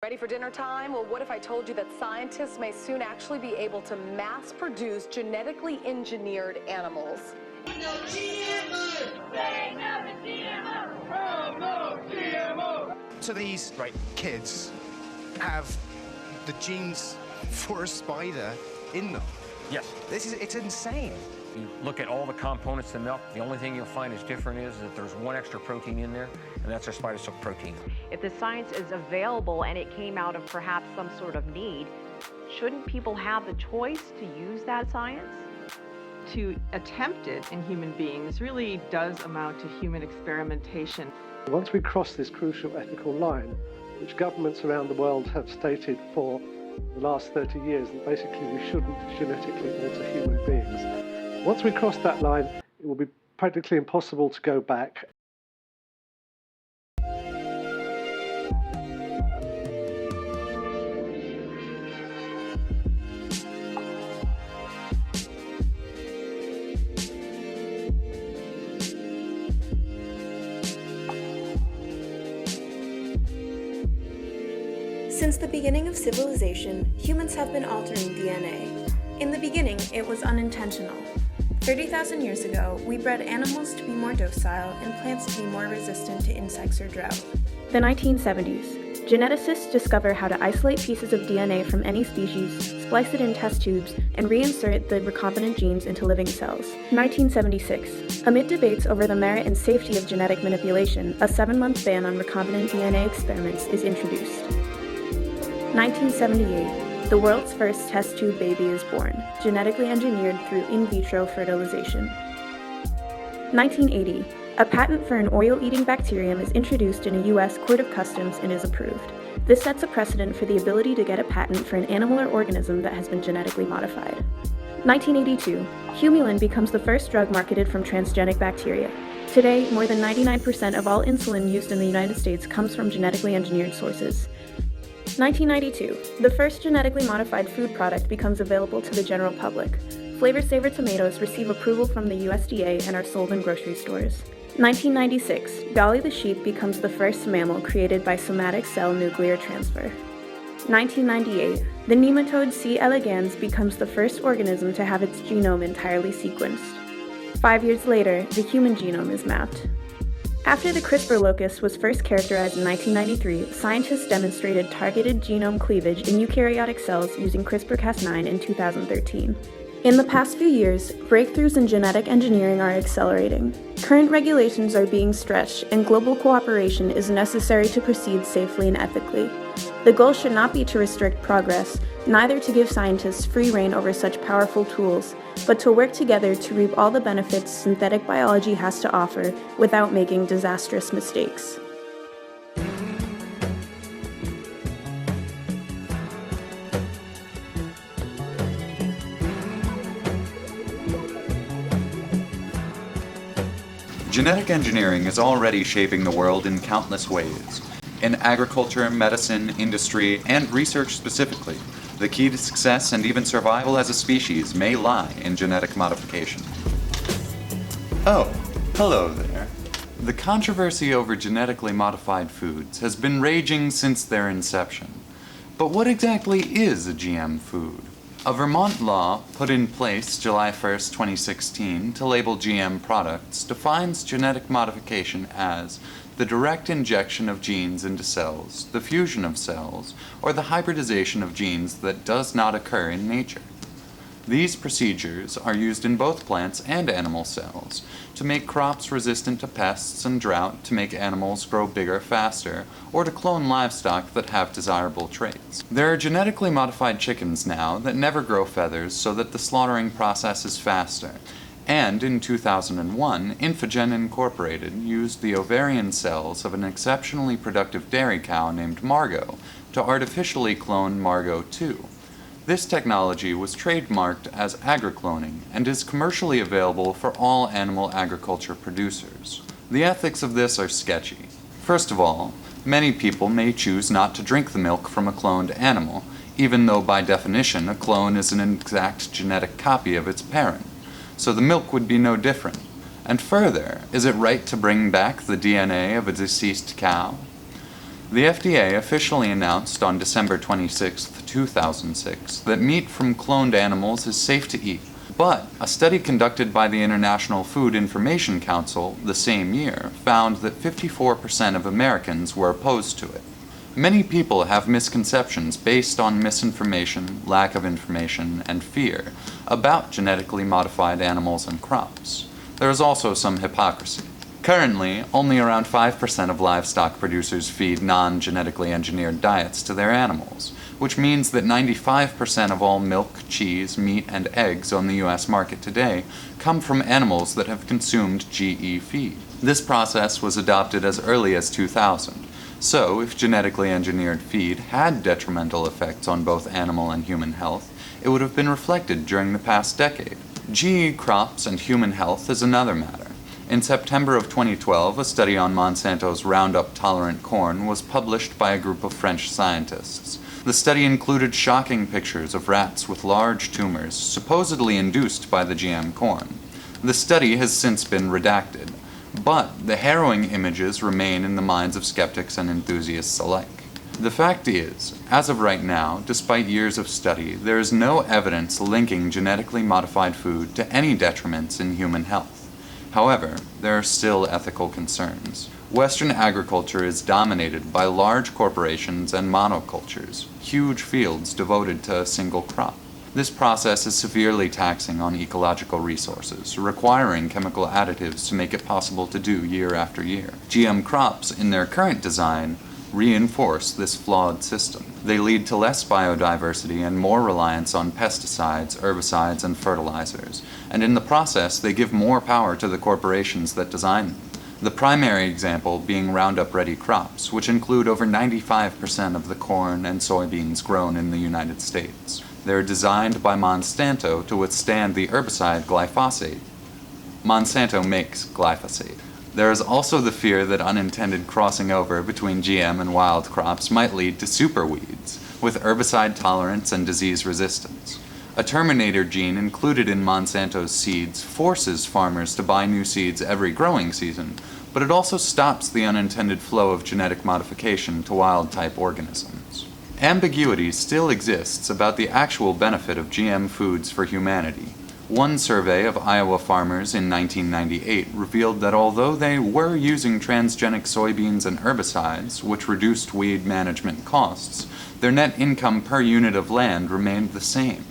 Ready for dinner time? Well, what if I told you that scientists may soon actually be able to mass produce genetically engineered animals? No GMO! Say no to GMO! Oh, no GMO! So these kids have the genes for a spider in them. Yes. It's insane. You look at all the components of milk, the only thing you'll find is different is that there's one extra protein in there, and that's our spider silk protein. If the science is available and it came out of perhaps some sort of need, shouldn't people have the choice to use that science? To attempt it in human beings really does amount to human experimentation. Once we cross this crucial ethical line, which governments around the world have stated for the last 30 years, that basically we shouldn't genetically alter human beings. Once we cross that line, it will be practically impossible to go back. Since the beginning of civilization, humans have been altering DNA. In the beginning, it was unintentional. 30,000 years ago, we bred animals to be more docile and plants to be more resistant to insects or drought. The 1970s. Geneticists discover how to isolate pieces of DNA from any species, splice it in test tubes, and reinsert the recombinant genes into living cells. 1976. Amid debates over the merit and safety of genetic manipulation, a 7-month ban on recombinant DNA experiments is introduced. 1978. The world's first test tube baby is born, genetically engineered through in vitro fertilization. 1980. A patent for an oil-eating bacterium is introduced in a U.S. Court of Customs and is approved. This sets a precedent for the ability to get a patent for an animal or organism that has been genetically modified. 1982. Humulin becomes the first drug marketed from transgenic bacteria. Today, more than 99% of all insulin used in the United States comes from genetically engineered sources. 1992. The first genetically modified food product becomes available to the general public. Flavor Saver tomatoes receive approval from the USDA and are sold in grocery stores. 1996. Dolly the sheep becomes the first mammal created by somatic cell nuclear transfer. 1998. The nematode C. elegans becomes the first organism to have its genome entirely sequenced. 5 years later, the human genome is mapped. After the CRISPR locus was first characterized in 1993, scientists demonstrated targeted genome cleavage in eukaryotic cells using CRISPR-Cas9 in 2013. In the past few years, breakthroughs in genetic engineering are accelerating. Current regulations are being stretched, and global cooperation is necessary to proceed safely and ethically. The goal should not be to restrict progress, neither to give scientists free rein over such powerful tools, but to work together to reap all the benefits synthetic biology has to offer without making disastrous mistakes. Genetic engineering is already shaping the world in countless ways. In agriculture, medicine, industry, and research specifically, the key to success and even survival as a species may lie in genetic modification. Oh, hello there. The controversy over genetically modified foods has been raging since their inception. But what exactly is a GM food? A Vermont law put in place July 1st, 2016 to label GM products defines genetic modification as the direct injection of genes into cells, the fusion of cells, or the hybridization of genes that does not occur in nature. These procedures are used in both plants and animal cells to make crops resistant to pests and drought, to make animals grow bigger faster, or to clone livestock that have desirable traits. There are genetically modified chickens now that never grow feathers so that the slaughtering process is faster. And in 2001, Infogen Incorporated used the ovarian cells of an exceptionally productive dairy cow named Margot to artificially clone Margot 2. This technology was trademarked as agricloning and is commercially available for all animal agriculture producers. The ethics of this are sketchy. First of all, many people may choose not to drink the milk from a cloned animal, even though by definition a clone is an exact genetic copy of its parent. So the milk would be no different. And further, is it right to bring back the DNA of a deceased cow? The FDA officially announced on December 26, 2006, that meat from cloned animals is safe to eat. But a study conducted by the International Food Information Council the same year found that 54% of Americans were opposed to it. Many people have misconceptions based on misinformation, lack of information, and fear about genetically modified animals and crops. There is also some hypocrisy. Currently, only around 5% of livestock producers feed non-genetically engineered diets to their animals, which means that 95% of all milk, cheese, meat, and eggs on the US market today come from animals that have consumed GE feed. This process was adopted as early as 2000, so if genetically engineered feed had detrimental effects on both animal and human health, it would have been reflected during the past decade. GE crops and human health is another matter. In September of 2012, a study on Monsanto's Roundup-tolerant corn was published by a group of French scientists. The study included shocking pictures of rats with large tumors, supposedly induced by the GM corn. The study has since been redacted, but the harrowing images remain in the minds of skeptics and enthusiasts alike. The fact is, as of right now, despite years of study, there is no evidence linking genetically modified food to any detriments in human health. However, there are still ethical concerns. Western agriculture is dominated by large corporations and monocultures, huge fields devoted to a single crop. This process is severely taxing on ecological resources, requiring chemical additives to make it possible to do year after year. GM crops, in their current design, reinforce this flawed system. They lead to less biodiversity and more reliance on pesticides, herbicides, and fertilizers, and in the process they give more power to the corporations that design them. The primary example being Roundup-ready crops, which include over 95% of the corn and soybeans grown in the United States. They're designed by Monsanto to withstand the herbicide glyphosate. Monsanto makes glyphosate. There is also the fear that unintended crossing over between GM and wild crops might lead to superweeds, with herbicide tolerance and disease resistance. A terminator gene included in Monsanto's seeds forces farmers to buy new seeds every growing season, but it also stops the unintended flow of genetic modification to wild-type organisms. Ambiguity still exists about the actual benefit of GM foods for humanity. One survey of Iowa farmers in 1998 revealed that although they were using transgenic soybeans and herbicides, which reduced weed management costs, their net income per unit of land remained the same.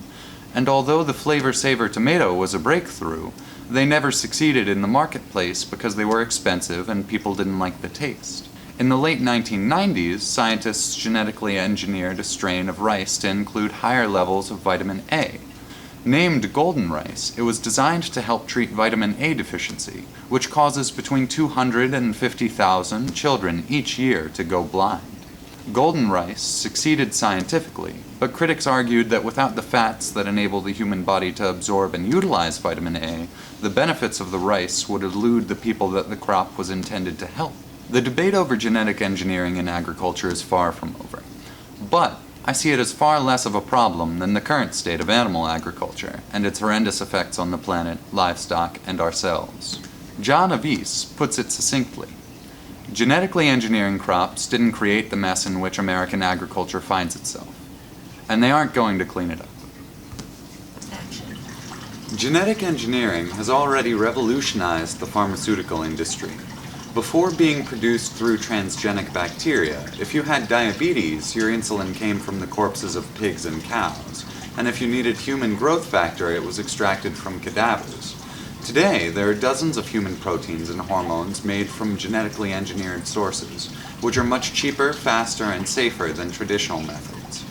And although the Flavor Saver tomato was a breakthrough, they never succeeded in the marketplace because they were expensive and people didn't like the taste. In the late 1990s, scientists genetically engineered a strain of rice to include higher levels of vitamin A. Named golden rice, it was designed to help treat vitamin A deficiency, which causes between 200 and 50,000 children each year to go blind. Golden rice succeeded scientifically, but critics argued that without the fats that enable the human body to absorb and utilize vitamin A, the benefits of the rice would elude the people that the crop was intended to help. The debate over genetic engineering in agriculture is far from over, but I see it as far less of a problem than the current state of animal agriculture and its horrendous effects on the planet, livestock, and ourselves. John Avis puts it succinctly. Genetically engineering crops didn't create the mess in which American agriculture finds itself, and they aren't going to clean it up. Genetic engineering has already revolutionized the pharmaceutical industry. Before being produced through transgenic bacteria, if you had diabetes, your insulin came from the corpses of pigs and cows, and if you needed human growth factor, it was extracted from cadavers. Today, there are dozens of human proteins and hormones made from genetically engineered sources, which are much cheaper, faster, and safer than traditional methods.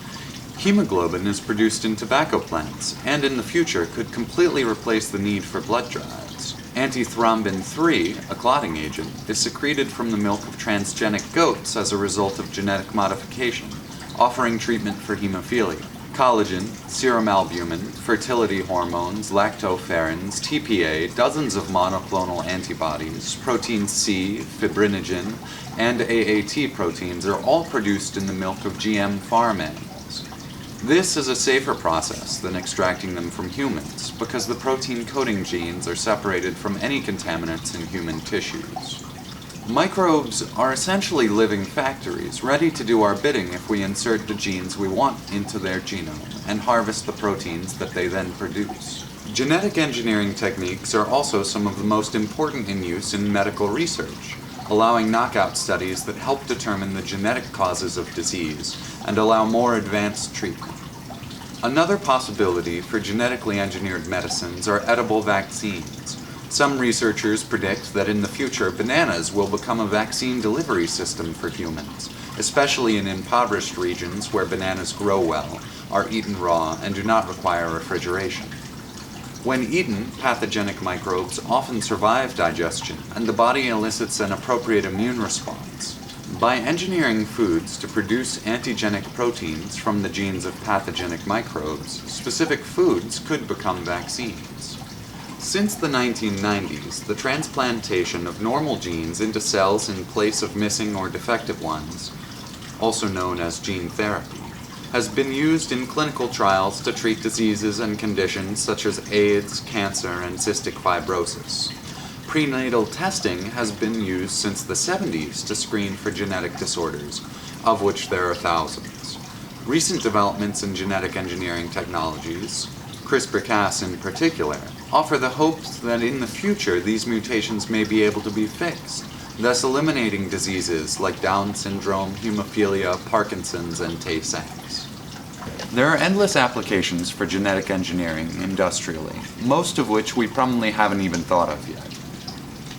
Hemoglobin is produced in tobacco plants, and in the future could completely replace the need for blood drives. Antithrombin 3, a clotting agent, is secreted from the milk of transgenic goats as a result of genetic modification, offering treatment for hemophilia. Collagen, serum albumin, fertility hormones, lactoferrins, TPA, dozens of monoclonal antibodies, protein C, fibrinogen, and AAT proteins are all produced in the milk of GM farm animals. This is a safer process than extracting them from humans, because the protein coding genes are separated from any contaminants in human tissues. Microbes are essentially living factories, ready to do our bidding if we insert the genes we want into their genome and harvest the proteins that they then produce. Genetic engineering techniques are also some of the most important in use in medical research, allowing knockout studies that help determine the genetic causes of disease and allow more advanced treatment. Another possibility for genetically engineered medicines are edible vaccines. Some researchers predict that in the future, bananas will become a vaccine delivery system for humans, especially in impoverished regions where bananas grow well, are eaten raw, and do not require refrigeration. When eaten, pathogenic microbes often survive digestion, and the body elicits an appropriate immune response. By engineering foods to produce antigenic proteins from the genes of pathogenic microbes, specific foods could become vaccines. Since the 1990s, the transplantation of normal genes into cells in place of missing or defective ones, also known as gene therapy, has been used in clinical trials to treat diseases and conditions such as AIDS, cancer, and cystic fibrosis. Prenatal testing has been used since the 70s to screen for genetic disorders, of which there are thousands. Recent developments in genetic engineering technologies, CRISPR-Cas in particular, offer the hopes that in the future these mutations may be able to be fixed, thus eliminating diseases like Down syndrome, hemophilia, Parkinson's, and Tay-Sachs. There are endless applications for genetic engineering industrially, most of which we probably haven't even thought of yet.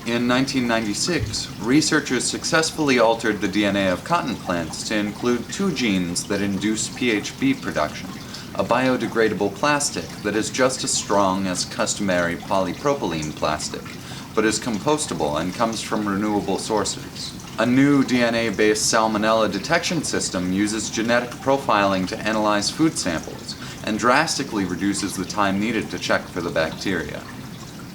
In 1996, researchers successfully altered the DNA of cotton plants to include 2 genes that induce PHB production, a biodegradable plastic that is just as strong as customary polypropylene plastic, but is compostable and comes from renewable sources. A new DNA-based salmonella detection system uses genetic profiling to analyze food samples and drastically reduces the time needed to check for the bacteria.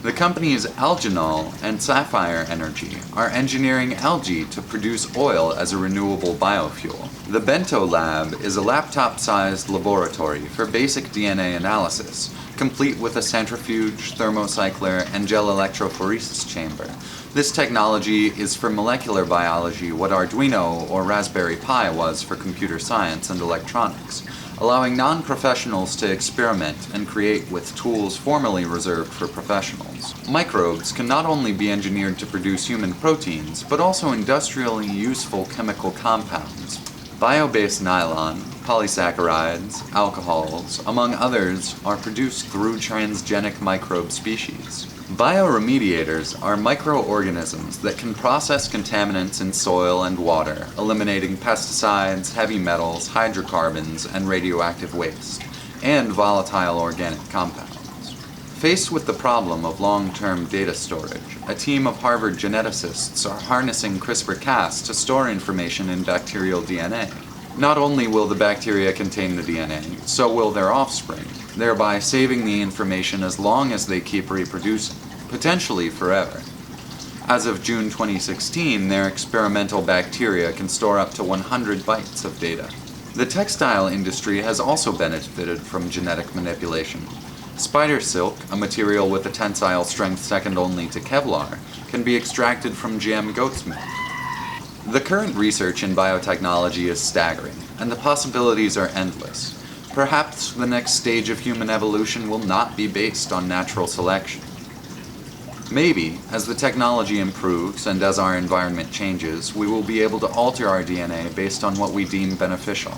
The companies Algenol and Sapphire Energy are engineering algae to produce oil as a renewable biofuel. The Bento Lab is a laptop-sized laboratory for basic DNA analysis, complete with a centrifuge, thermocycler, and gel electrophoresis chamber. This technology is for molecular biology what Arduino or Raspberry Pi was for computer science and electronics, allowing non-professionals to experiment and create with tools formerly reserved for professionals. Microbes can not only be engineered to produce human proteins, but also industrially useful chemical compounds. Bio-based nylon, polysaccharides, alcohols, among others, are produced through transgenic microbe species. Bioremediators are microorganisms that can process contaminants in soil and water, eliminating pesticides, heavy metals, hydrocarbons, and radioactive waste, and volatile organic compounds. Faced with the problem of long-term data storage, a team of Harvard geneticists are harnessing CRISPR-Cas to store information in bacterial DNA. Not only will the bacteria contain the DNA, so will their offspring, thereby saving the information as long as they keep reproducing, potentially forever. As of June 2016, their experimental bacteria can store up to 100 bytes of data. The textile industry has also benefited from genetic manipulation. Spider silk, a material with a tensile strength second only to Kevlar, can be extracted from GM goat's milk. The current research in biotechnology is staggering, and the possibilities are endless. Perhaps the next stage of human evolution will not be based on natural selection. Maybe, as the technology improves and as our environment changes, we will be able to alter our DNA based on what we deem beneficial.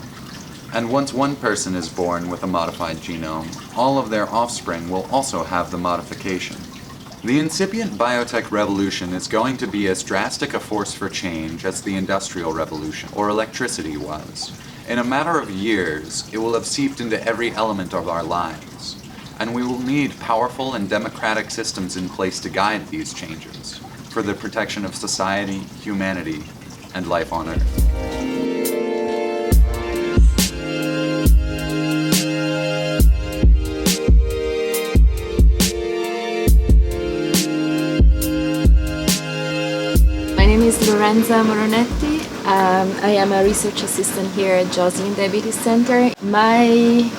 And once one person is born with a modified genome, all of their offspring will also have the modification. The incipient biotech revolution is going to be as drastic a force for change as the Industrial Revolution or electricity was. In a matter of years, it will have seeped into every element of our lives, and we will need powerful and democratic systems in place to guide these changes for the protection of society, humanity, and life on Earth. My name is Lorenza Moronetti. I am a research assistant here at Joslin Diabetes Center. My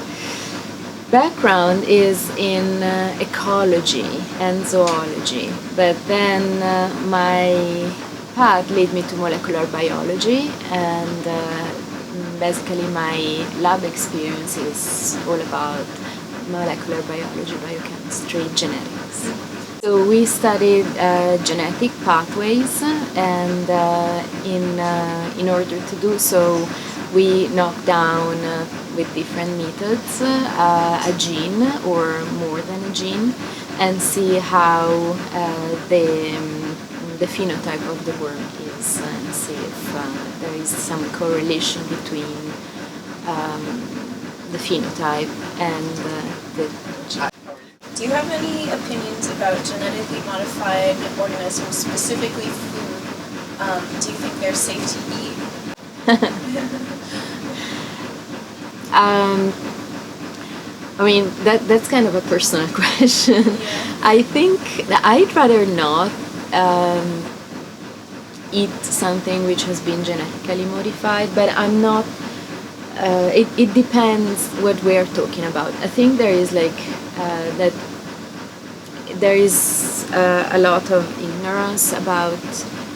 background is in ecology and zoology, but then my path led me to molecular biology, and basically my lab experience is all about molecular biology, biochemistry, genetics. So we studied genetic pathways, and in order to do so, we knocked down with different methods a gene or more than a gene, and see how the phenotype of the worm is, and see if there is some correlation between the phenotype and the gene. Do you have any opinions about genetically modified organisms, specifically food? Do you think they're safe to eat? I mean, that's kind of a personal question. Yeah. I think I'd rather not eat something which has been genetically modified, but I'm not, it depends what we're talking about. I think there is that there is a lot of ignorance about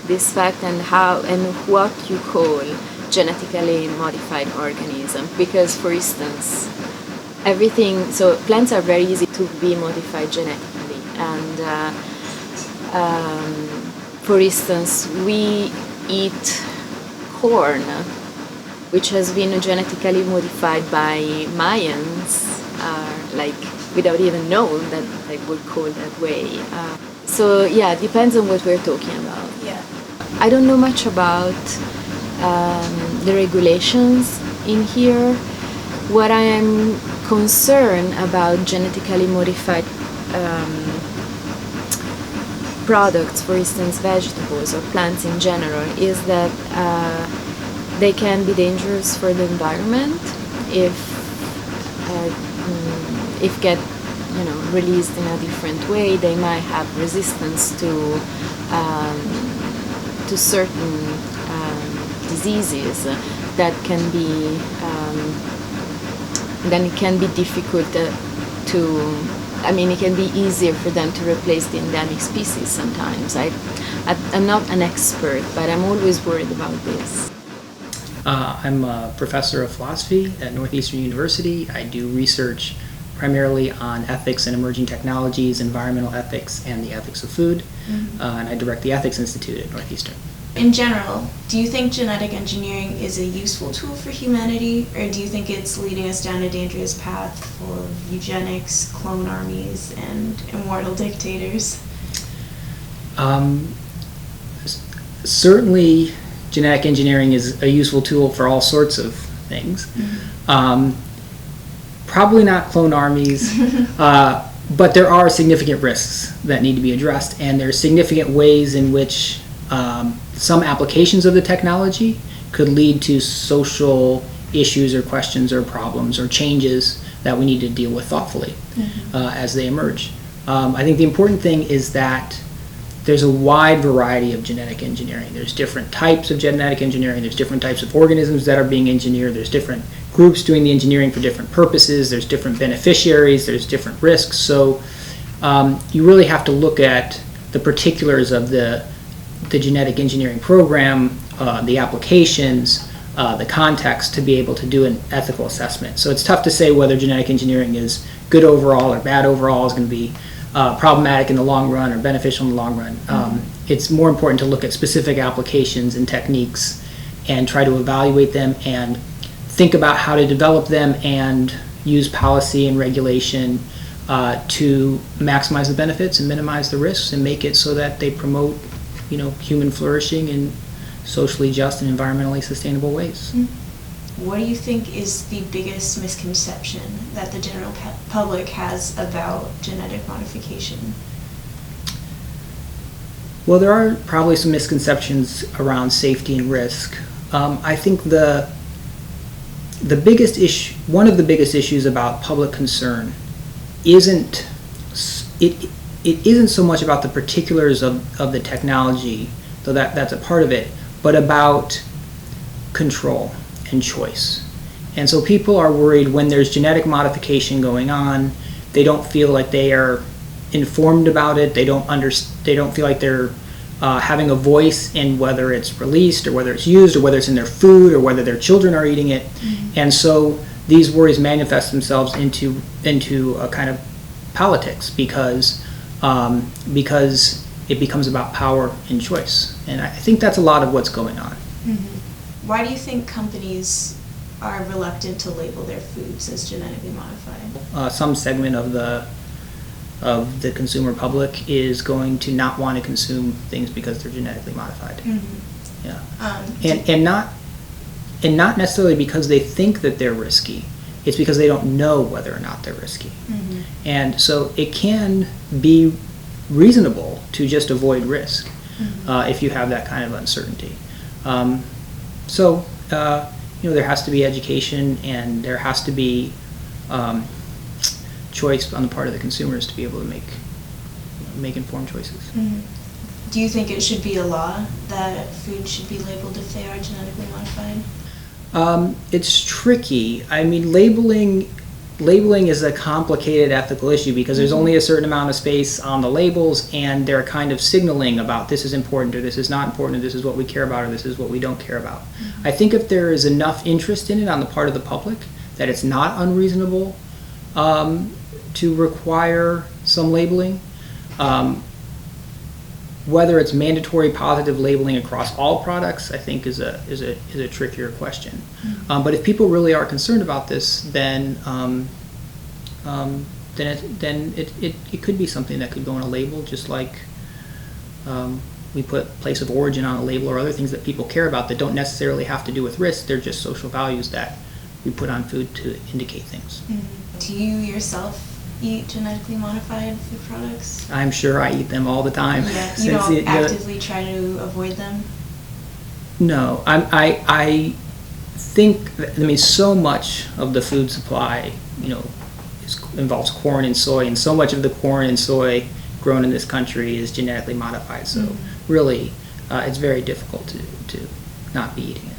this fact and how and what you call genetically modified organism, because for instance so plants are very easy to be modified genetically, and for instance we eat corn which has been genetically modified by Mayans, without even knowing that they would call that way. So yeah, it depends on what we're talking about. Yeah. I don't know much about the regulations in here. What I am concerned about genetically modified products, for instance vegetables or plants in general, is that they can be dangerous for the environment if get released in a different way. They might have resistance to certain diseases that can be then it can be difficult it can be easier for them to replace the endemic species sometimes. I'm not an expert, but I'm always worried about this. I'm a professor of philosophy at Northeastern University. I do research primarily on ethics and emerging technologies, environmental ethics, and the ethics of food. Mm-hmm. And I direct the Ethics Institute at Northeastern. In general, do you think genetic engineering is a useful tool for humanity, or do you think it's leading us down a dangerous path full of eugenics, clone armies, and immortal dictators? Certainly, genetic engineering is a useful tool for all sorts of things. Mm-hmm. Probably not clone armies, but there are significant risks that need to be addressed, and there are significant ways in which some applications of the technology could lead to social issues or questions or problems or changes that we need to deal with thoughtfully as they emerge. I think the important thing is that there's a wide variety of genetic engineering. There's different types of genetic engineering. There's different types of organisms that are being engineered. There's different groups doing the engineering for different purposes. There's different beneficiaries. There's different risks. So you really have to look at the particulars of the genetic engineering program, the applications, the context to be able to do an ethical assessment. So it's tough to say whether genetic engineering is good overall or bad overall, is going to be problematic in the long run or beneficial in the long run. It's more important to look at specific applications and techniques and try to evaluate them and think about how to develop them and use policy and regulation to maximize the benefits and minimize the risks and make it so that they promote human flourishing in socially just and environmentally sustainable ways. What do you think is the biggest misconception that the general public has about genetic modification? Well, there are probably some misconceptions around safety and risk. I think the biggest issue, one of the biggest issues about public concern isn't so much about the particulars of the technology, though that's a part of it, but about control and choice. And so people are worried when there's genetic modification going on. They don't feel like they are informed about it. They don't feel like they're having a voice in whether it's released or whether it's used or whether it's in their food or whether their children are eating it. And so these worries manifest themselves into a kind of politics because it becomes about power and choice. And I think that's a lot of what's going on. Why do you think companies are reluctant to label their foods as genetically modified? Some segment of the consumer public is going to not want to consume things because they're genetically modified. Yeah, and not necessarily because they think that they're risky. It's because they don't know whether or not they're risky. And so it can be reasonable to just avoid risk if you have that kind of uncertainty. So there has to be education, and there has to be choice on the part of the consumers to be able to make informed choices. Do you think it should be a law that food should be labeled if they are genetically modified? It's tricky. I mean, labeling is a complicated ethical issue because there's only a certain amount of space on the labels, and they're kind of signaling about this is important or this is not important or this is what we care about or this is what we don't care about. I think if there is enough interest in it on the part of the public that it's not unreasonable to require some labeling. Whether it's mandatory positive labeling across all products, I think is a trickier question. But if people really are concerned about this, then it could be something that could go on a label, just like we put place of origin on a label or other things that people care about that don't necessarily have to do with risk. They're just social values that we put on food to indicate things. Do you yourself eat genetically modified food products? I'm sure I eat them all the time. Yeah, you don't actively try to avoid them? No, I think that, so much of the food supply, involves corn and soy, and so much of the corn and soy grown in this country is genetically modified. So really, it's very difficult to not be eating it.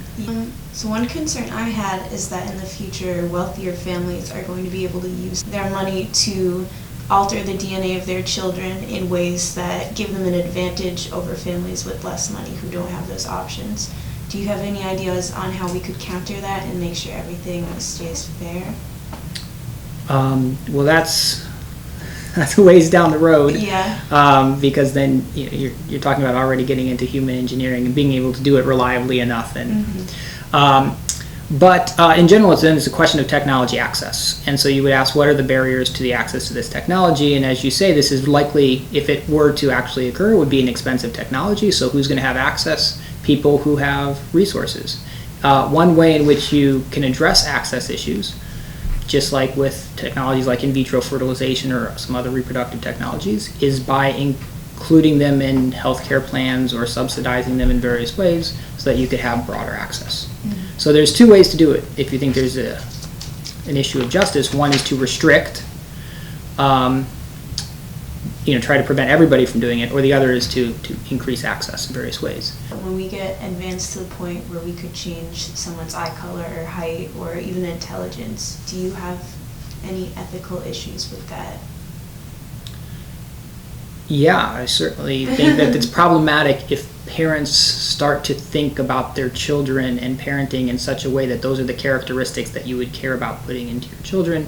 So one concern I had is that in the future, wealthier families are going to be able to use their money to alter the DNA of their children in ways that give them an advantage over families with less money who don't have those options. Do you have any ideas on how we could counter that and make sure everything stays fair? Well, that's a ways down the road. Yeah. Because then you're talking about already getting into human engineering and being able to do it reliably enough. And but in general, it's a question of technology access. And so you would ask, what are the barriers to the access to this technology? And as you say, this is likely, if it were to actually occur, it would be an expensive technology. So who's going to have access? People who have resources. One way in which you can address access issues, just like with technologies like in vitro fertilization or some other reproductive technologies, is by including them in healthcare plans or subsidizing them in various ways so that you could have broader access. So there's two ways to do it if you think there's an issue of justice. One is to restrict, try to prevent everybody from doing it, or the other is to increase access in various ways. When we get advanced to the point where we could change someone's eye color or height or even intelligence, do you have any ethical issues with that? Yeah, I certainly think that it's problematic if parents start to think about their children and parenting in such a way that those are the characteristics that you would care about putting into your children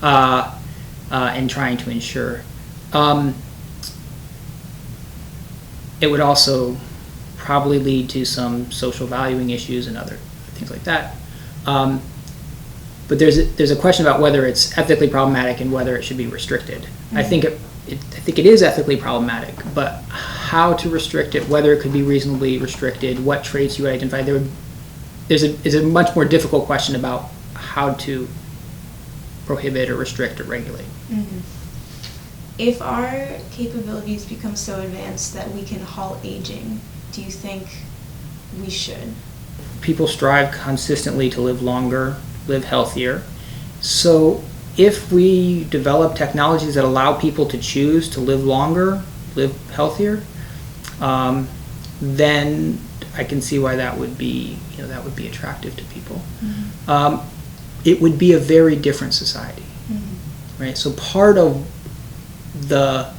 and trying to ensure. It would also probably lead to some social valuing issues and other things like that. But there's a question about whether it's ethically problematic and whether it should be restricted. I think it is ethically problematic, but how to restrict it, whether it could be reasonably restricted, what traits you would identify, is a much more difficult question about how to prohibit or restrict or regulate. If our capabilities become so advanced that we can halt aging, do you think we should? People strive consistently to live longer, live healthier. So if we develop technologies that allow people to choose to live longer, live healthier, then I can see why that would be attractive to people. It would be a very different society, right? So part of the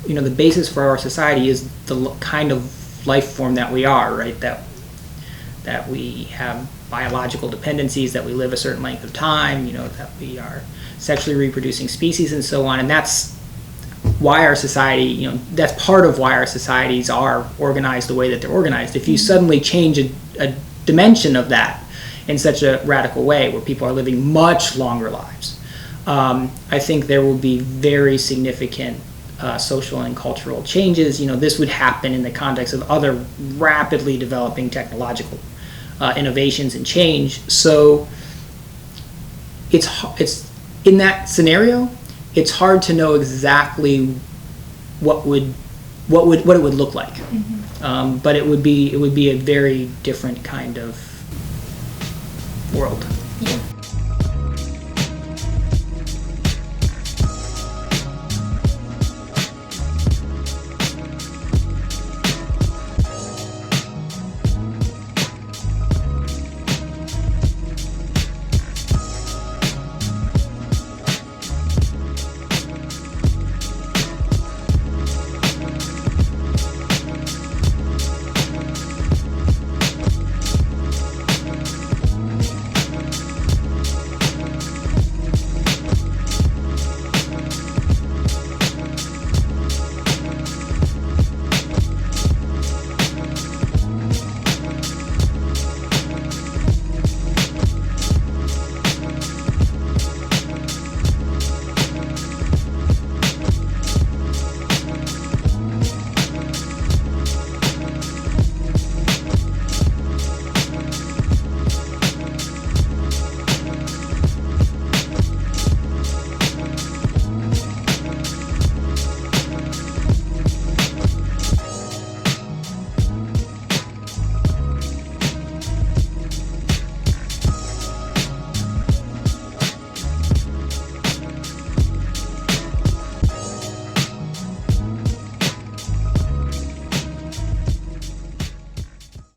the basis for our society is the kind of life form that we are, right? That we have biological dependencies, that we live a certain length of time, that we are sexually reproducing species and so on. And that's why our society, that's part of why our societies are organized the way that they're organized. If you suddenly change a dimension of that in such a radical way, where people are living much longer lives, I think there will be very significant social and cultural changes. This would happen in the context of other rapidly developing technological innovations and change. So it's in that scenario, it's hard to know exactly what it would look like. But it would be a very different kind of world. Yeah.